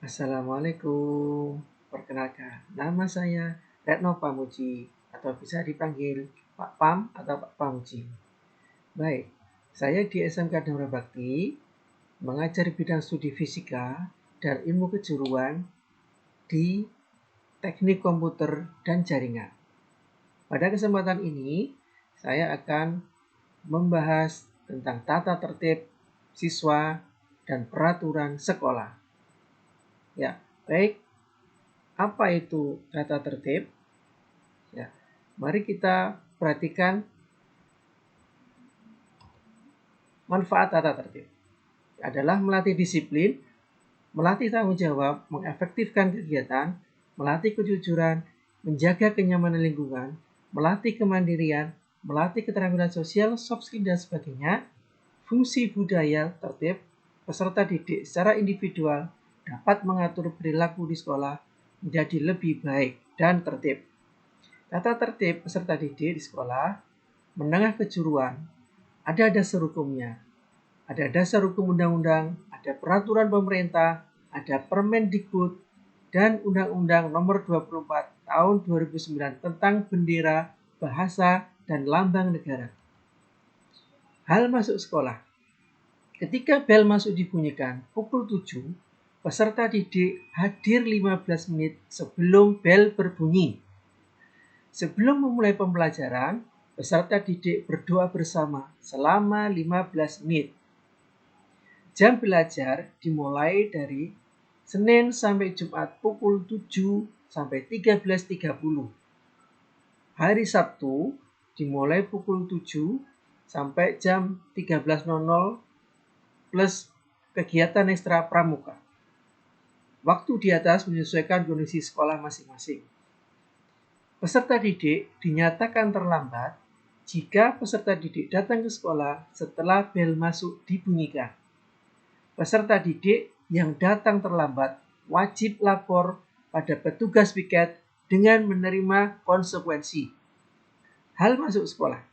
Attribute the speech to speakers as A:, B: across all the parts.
A: Assalamualaikum. Perkenalkan, nama saya Retno Pamuji atau bisa dipanggil Pak Pam atau Pak Pamuji. Baik, saya di SMK Damra Bakti mengajar bidang studi fisika dan ilmu kejuruan di teknik komputer dan jaringan. Pada kesempatan ini, saya akan membahas tentang tata tertib siswa dan peraturan sekolah. Ya, baik. Apa itu tata tertib? Ya, mari kita perhatikan manfaat tata tertib. Adalah melatih disiplin, melatih tanggung jawab, mengefektifkan kegiatan, melatih kejujuran, menjaga kenyamanan lingkungan, melatih kemandirian, melatih keterampilan sosial, soft skill, dan sebagainya. Fungsi budaya tertib, peserta didik secara individual dapat mengatur perilaku di sekolah menjadi lebih baik dan tertib. Tata tertib peserta didik di sekolah menengah kejuruan, ada dasar hukumnya, ada dasar hukum undang-undang, ada peraturan pemerintah, ada Permendikbud, dan Undang-Undang Nomor 24 Tahun 2009 tentang bendera, bahasa, dan lambang negara. Hal masuk sekolah. Ketika bel masuk dibunyikan pukul 7, peserta didik hadir 15 menit sebelum bel berbunyi. Sebelum memulai pembelajaran, peserta didik berdoa bersama selama 15 menit. Jam belajar dimulai dari Senin sampai Jumat pukul 7 sampai 13.30. Hari Sabtu dimulai pukul 7 sampai jam 13.00 plus kegiatan ekstra pramuka. Waktu di atas menyesuaikan kondisi sekolah masing-masing. Peserta didik dinyatakan terlambat jika peserta didik datang ke sekolah setelah bel masuk dibunyikan. Peserta didik yang datang terlambat wajib lapor pada petugas piket dengan menerima konsekuensi. Hal masuk sekolah.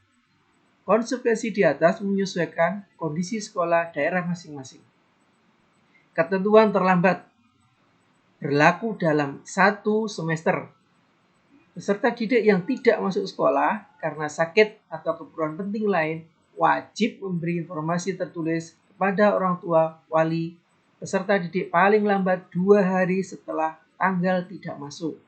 A: Konsekuensi di atas menyesuaikan kondisi sekolah daerah masing-masing. Ketentuan terlambat berlaku dalam 1 semester. Peserta didik yang tidak masuk sekolah karena sakit atau keperluan penting lain wajib memberi informasi tertulis kepada orang tua, wali, peserta didik paling lambat 2 hari setelah tanggal tidak masuk.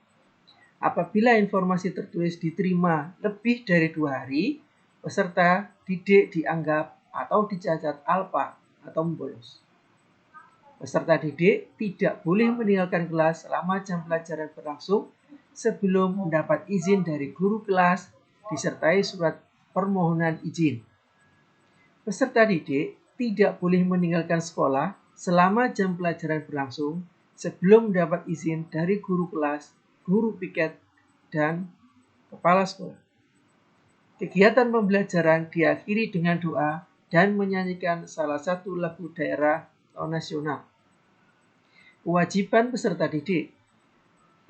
A: Apabila informasi tertulis diterima lebih dari 2 hari, peserta didik dianggap atau dicatat alpa atau bolos. Peserta didik tidak boleh meninggalkan kelas selama jam pelajaran berlangsung sebelum mendapat izin dari guru kelas disertai surat permohonan izin. Peserta didik tidak boleh meninggalkan sekolah selama jam pelajaran berlangsung sebelum mendapat izin dari guru kelas, guru piket, dan kepala sekolah. Kegiatan pembelajaran diakhiri dengan doa dan menyanyikan salah satu lagu daerah atau nasional. Kewajiban peserta didik.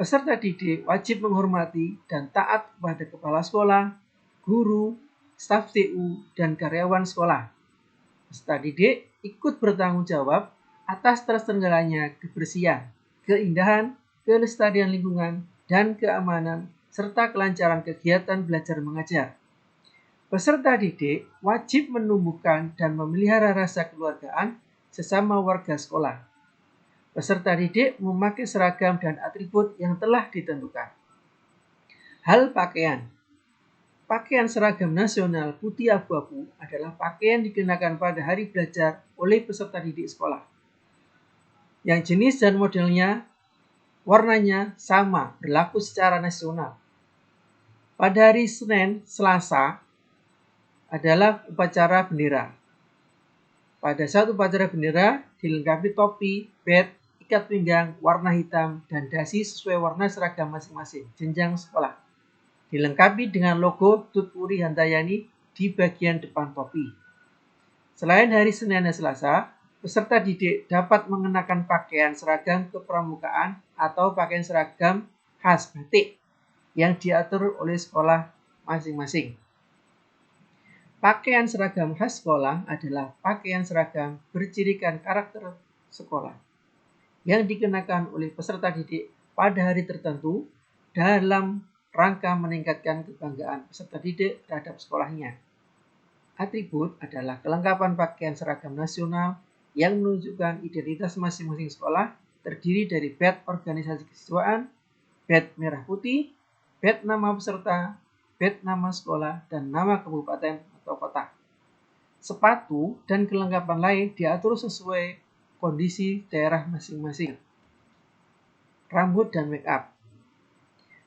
A: Peserta didik wajib menghormati dan taat kepada kepala sekolah, guru, staf TU, dan karyawan sekolah. Peserta didik ikut bertanggung jawab atas terselenggaranya kebersihan, keindahan, kelestarian lingkungan, dan keamanan, serta kelancaran kegiatan belajar mengajar. Peserta didik wajib menumbuhkan dan memelihara rasa kekeluargaan sesama warga sekolah. Peserta didik memakai seragam dan atribut yang telah ditentukan. Hal pakaian. Pakaian seragam nasional putih abu-abu adalah pakaian dikenakan pada hari belajar oleh peserta didik sekolah. Yang jenis dan modelnya, warnanya sama, berlaku secara nasional. Pada hari Senin, Selasa adalah upacara bendera. Pada saat upacara bendera dilengkapi topi, bat, ikat pinggang warna hitam, dan dasi sesuai warna seragam masing-masing jenjang sekolah. Dilengkapi dengan logo Tutpuri Handayani di bagian depan topi. Selain hari Senin dan Selasa, peserta didik dapat mengenakan pakaian seragam kepramukaan atau pakaian seragam khas batik yang diatur oleh sekolah masing-masing. Pakaian seragam khas sekolah adalah pakaian seragam bercirikan karakter sekolah. yang dikenakan oleh peserta didik pada hari tertentu dalam rangka meningkatkan kebanggaan peserta didik terhadap sekolahnya. Atribut adalah kelengkapan pakaian seragam nasional yang menunjukkan identitas masing-masing sekolah, terdiri dari badge organisasi kesiswaan, badge merah putih, badge nama peserta, badge nama sekolah, dan nama kabupaten atau kota. Sepatu dan kelengkapan lain diatur sesuai kondisi daerah masing-masing. Rambut dan make up.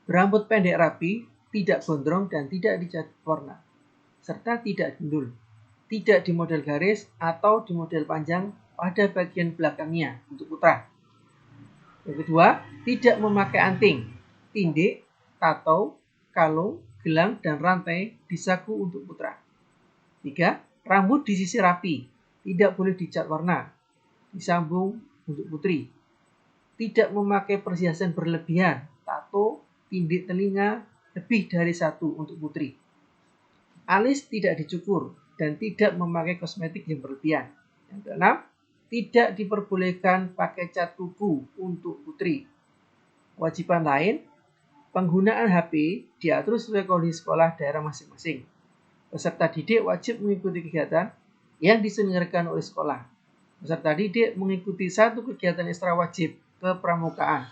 A: Berambut pendek rapi, tidak gondrong dan tidak dicat warna, serta tidak gundul, tidak di model garis atau di model panjang pada bagian belakangnya untuk putra. Yang kedua, tidak memakai anting, tindik, tato, kalung, gelang, dan rantai di saku untuk putra. 3. Rambut disisir rapi, tidak boleh dicat warna, disambung untuk putri. Tidak memakai perhiasan berlebihan, tato, tindik telinga, lebih dari 1 untuk putri. Alis tidak dicukur dan tidak memakai kosmetik yang berlebihan. Yang keenam, tidak diperbolehkan pakai cat kuku untuk putri. Kewajiban lain, penggunaan HP diatur sesuai kondisi sekolah daerah masing-masing. Peserta didik wajib mengikuti kegiatan yang diselenggarakan oleh sekolah. Peserta didik mengikuti 1 kegiatan ekstra wajib kepramukaan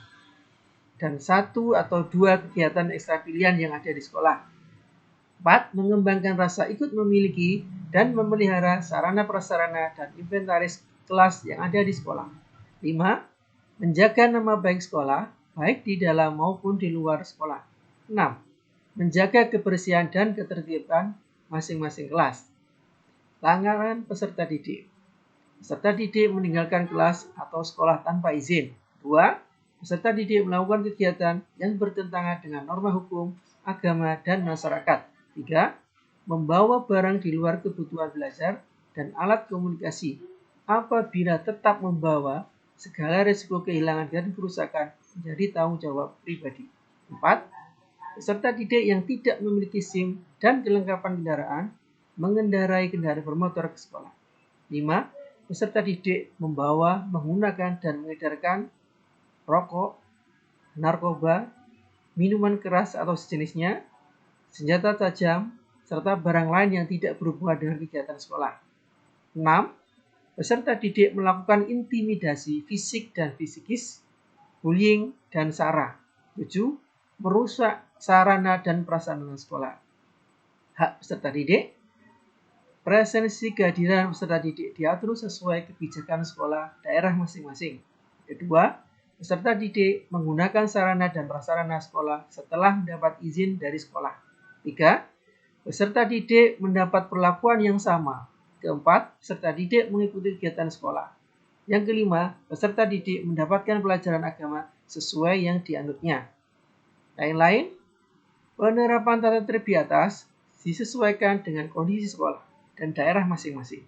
A: dan 1 atau 2 kegiatan ekstra pilihan yang ada di sekolah. 4. Mengembangkan rasa ikut memiliki dan memelihara sarana prasarana dan inventaris kelas yang ada di sekolah. 5. Menjaga nama baik sekolah, baik di dalam maupun di luar sekolah. 6. Menjaga kebersihan dan ketertiban masing-masing kelas. Pelanggaran peserta didik. Peserta didik meninggalkan kelas atau sekolah tanpa izin. 2. Peserta didik melakukan kegiatan yang bertentangan dengan norma hukum, agama, dan masyarakat. 3. Membawa barang di luar kebutuhan belajar dan alat komunikasi apabila tetap membawa, segala risiko kehilangan dan kerusakan menjadi tanggung jawab pribadi. 4. Peserta didik yang tidak memiliki SIM dan kelengkapan kendaraan mengendarai kendaraan bermotor ke sekolah. 5. Peserta didik membawa, menggunakan, dan mengedarkan rokok, narkoba, minuman keras atau sejenisnya, senjata tajam, serta barang lain yang tidak berhubungan dengan kegiatan sekolah. 6. Peserta didik melakukan intimidasi fisik dan psikis, bullying, dan sara. 7. Merusak sarana dan prasarana sekolah. Hak peserta didik. Presensi kehadiran peserta didik diatur sesuai kebijakan sekolah daerah masing-masing. Kedua, peserta didik menggunakan sarana dan prasarana sekolah setelah mendapat izin dari sekolah. 3. Peserta didik mendapat perlakuan yang sama. Keempat, peserta didik mengikuti kegiatan sekolah. Yang kelima, peserta didik mendapatkan pelajaran agama sesuai yang dianutnya. Lain-lain, penerapan tata tertib di atas disesuaikan dengan kondisi sekolah dan daerah masing-masing.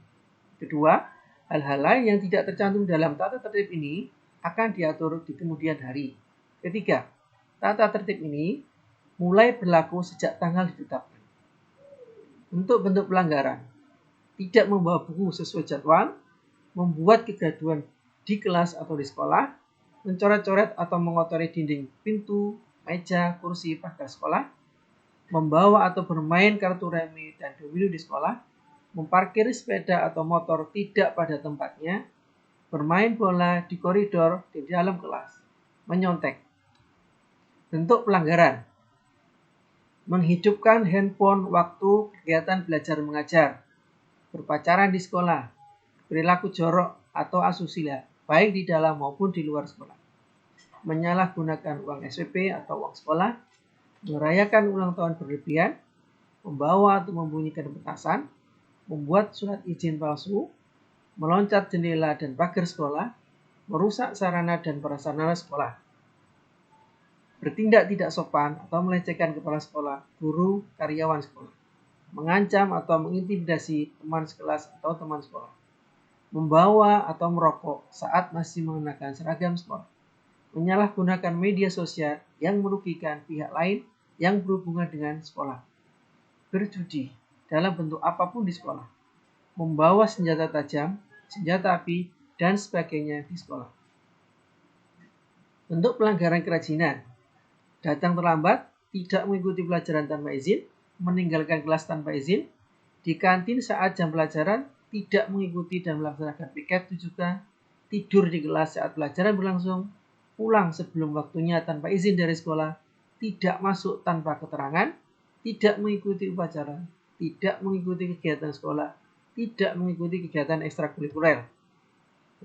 A: Kedua, hal-hal lain yang tidak tercantum dalam tata tertib ini akan diatur di kemudian hari. Ketiga, tata tertib ini mulai berlaku sejak tanggal ditetapkan. Untuk bentuk pelanggaran, tidak membawa buku sesuai jadwal, membuat kegaduhan di kelas atau di sekolah, mencoret-coret atau mengotori dinding pintu, meja, kursi pada sekolah, membawa atau bermain kartu remi dan domino di sekolah, memparkir sepeda atau motor tidak pada tempatnya, bermain bola di koridor di dalam kelas, menyontek. Bentuk pelanggaran: menghidupkan handphone waktu kegiatan belajar mengajar, berpacaran di sekolah, perilaku jorok atau asusila, baik di dalam maupun di luar sekolah, menyalahgunakan uang SPP atau uang sekolah, merayakan ulang tahun berlebihan, membawa atau membunyikan petasan, membuat surat izin palsu, meloncat jendela dan pagar sekolah, merusak sarana dan prasarana sekolah, bertindak tidak sopan atau melecehkan kepala sekolah, guru, karyawan sekolah, mengancam atau mengintimidasi teman sekelas atau teman sekolah, membawa atau merokok saat masih mengenakan seragam sekolah, menyalahgunakan media sosial yang merugikan pihak lain yang berhubungan dengan sekolah, berjudi dalam bentuk apapun di sekolah, membawa senjata tajam, senjata api, dan sebagainya di sekolah. Bentuk pelanggaran kerajinan: datang terlambat, tidak mengikuti pelajaran tanpa izin, meninggalkan kelas tanpa izin, di kantin saat jam pelajaran, tidak mengikuti dan melaksanakan piket tujuan, tidur di kelas saat pelajaran berlangsung, pulang sebelum waktunya tanpa izin dari sekolah, tidak masuk tanpa keterangan, tidak mengikuti upacara, tidak mengikuti kegiatan sekolah, tidak mengikuti kegiatan ekstrakurikuler.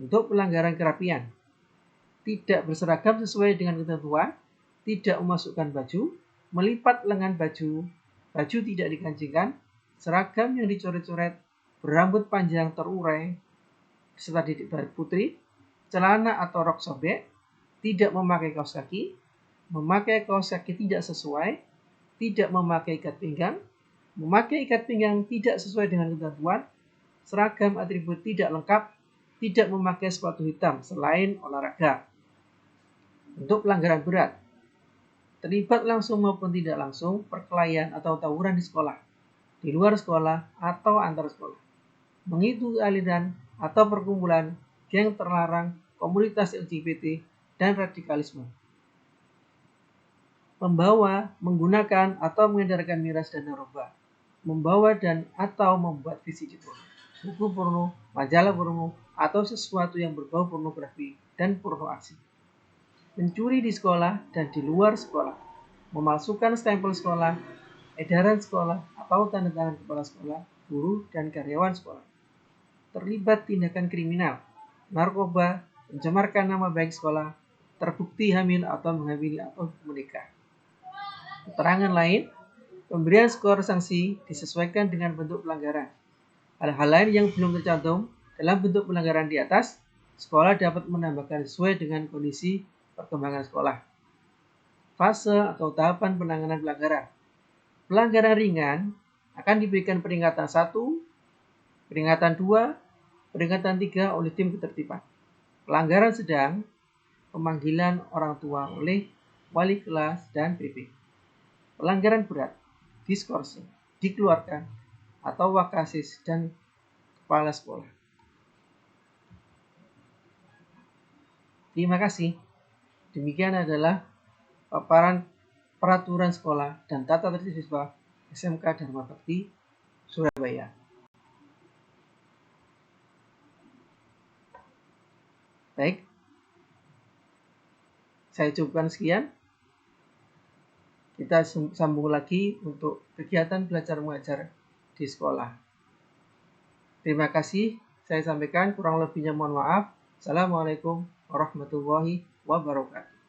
A: Untuk pelanggaran kerapian: tidak berseragam sesuai dengan ketentuan, tidak memasukkan baju, melipat lengan baju, baju tidak dikancingkan, seragam yang dicoret-coret, berambut panjang terurai, serta titik baret putri, celana atau rok sobek, tidak memakai kaos kaki, memakai kaos kaki tidak sesuai, tidak memakai ikat pinggang, memakai ikat pinggang tidak sesuai dengan ketentuan, seragam atribut tidak lengkap, tidak memakai sepatu hitam selain olahraga. Untuk pelanggaran berat: terlibat langsung maupun tidak langsung perkelahian atau tawuran di sekolah, di luar sekolah, atau antar sekolah, mengikuti aliran atau perkumpulan geng terlarang, komunitas LGBT, dan radikalisme, membawa, menggunakan, atau mengedarkan miras dan narkoba, membawa dan atau membuat VCD porno, buku porno, majalah porno, atau sesuatu yang berbau pornografi dan porno aksi, mencuri di sekolah dan di luar sekolah, memalsukan stempel sekolah, edaran sekolah, atau tanda tangan kepala sekolah, guru, dan karyawan sekolah, terlibat tindakan kriminal, narkoba, mencemarkan nama baik sekolah, terbukti hamil atau menghamili atau menikah. Keterangan lain: pemberian skor sanksi disesuaikan dengan bentuk pelanggaran. Hal-hal lain yang belum tercantum dalam bentuk pelanggaran di atas, sekolah dapat menambahkan sesuai dengan kondisi perkembangan sekolah. Fase atau tahapan penanganan pelanggaran: pelanggaran ringan akan diberikan peringatan 1, peringatan 2, peringatan 3 oleh tim ketertiban. Pelanggaran sedang, pemanggilan orang tua oleh wali kelas dan PP. Pelanggaran berat, diskorsi, dikeluarkan, atau wakasis dan kepala sekolah. Terima kasih. Demikian adalah paparan peraturan sekolah dan tata tertib siswa SMK Dharma Bakti, Surabaya. Baik, saya cukupkan sekian. Kita sambung lagi untuk kegiatan belajar mengajar di sekolah. Terima kasih. Saya sampaikan, kurang lebihnya mohon maaf. Assalamualaikum warahmatullahi wabarakatuh.